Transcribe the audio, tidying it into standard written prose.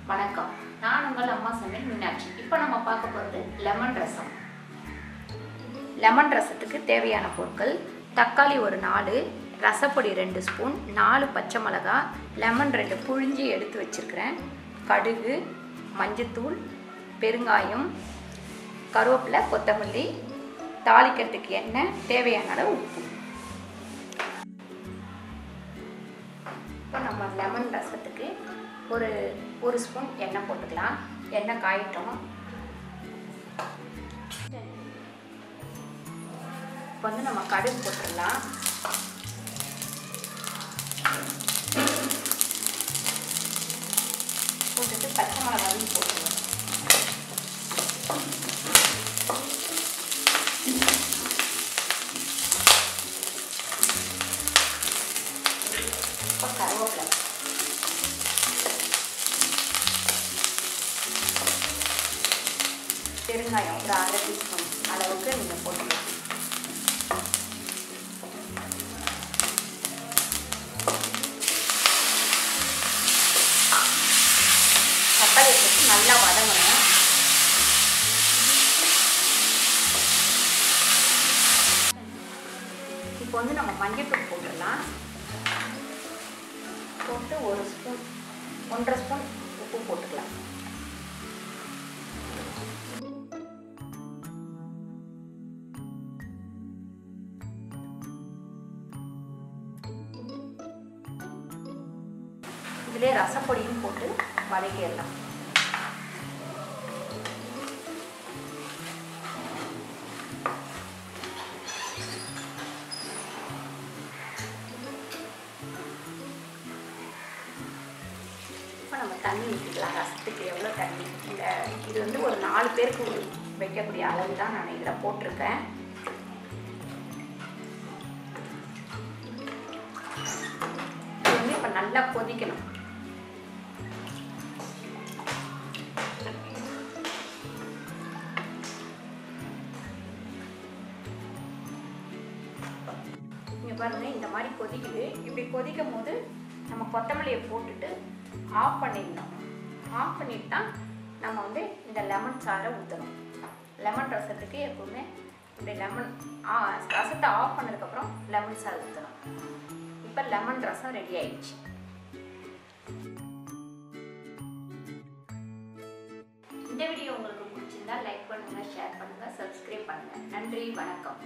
வணக்கம். நான் உங்கள் அம்மா சமையல் மீனாட்சி. இப்போ நம்ம பார்க்க போகிறது லெமன் ரசம். லெமன் ரசத்துக்கு தேவையான பொருட்கள்: தக்காளி ஒரு 4, ரசப்பொடி 2 ஸ்பூன், 4 பச்சை மிளகாய், லெமன் 2 புழிஞ்சி எடுத்து வச்சுருக்கிறேன், கடுகு, மஞ்சத்தூள், பெருங்காயம், கருவேப்பிலை, கொத்தமல்லி, தாளிக்கிறதுக்கு எண்ணெய், தேவையான அளவு உப்பு. இப்போ நம்ம லெமன் ரசத்துக்கு ஒரு ஸ்பூன் எண்ணெய் போட்டுக்கலாம். எண்ணெய் காயட்டும். இப்போ நம்ம கடுகு போட்டுடலாம். போட்டுட்டு பச்சை மிளகாயும் போட்டுருவோம். இப்போ கருவேப்பிலை, பெருங்காயம் ஒரு 1/2 டீஸ்பூன் அளவுக்கு நீங்கள் போட்டுக்கலாம். தக்காளி போட்டு நல்லா வதங்கணும். இப்போ நம்ம மஞ்சள்தூள் போட்டுடலாம். போட்டு 1 ஸ்பூன் 1.5 ஸ்பூன் உப்பு போட்டுக்கலாம். இதிலே ரசப்பொடியும் போட்டு வதக்கிடலாம். இப்போ நம்ம தண்ணி ஊற்றிக்கலாம். ரசத்துக்கு எவ்வளோ தண்ணி, இது ஒரு 4 பேருக்கு வைக்கக்கூடிய அளவு தான் நான் இதில் போட்டிருக்கேன். இது இப்போ நல்லா கொதிக்கணும். இங்கே பாருங்கள், இந்த மாதிரி கொதிக்குது. இப்படி கொதிக்கும் போது நம்ம கொத்தமல்லியை போட்டுட்டு ஆஃப் பண்ணிடணும். ஆஃப் பண்ணிட்டு தான் நம்ம இந்த லெமன் சாறை ஊற்றணும். லெமன் ரசத்துக்கு எப்பவுமே இப்படி ரசத்தை ஆஃப் பண்ணதுக்கப்புறம் லெமன் சாறை ஊற்றணும். இப்போ லெமன் ரசம் ரெடி ஆயிடுச்சு. இந்த வீடியோ உங்களுக்கு பிடிச்சிருந்தா லைக் பண்ணுங்கள், ஷேர் பண்ணுங்கள், சப்ஸ்கிரைப் பண்ணுங்கள். நன்றி, வணக்கம்.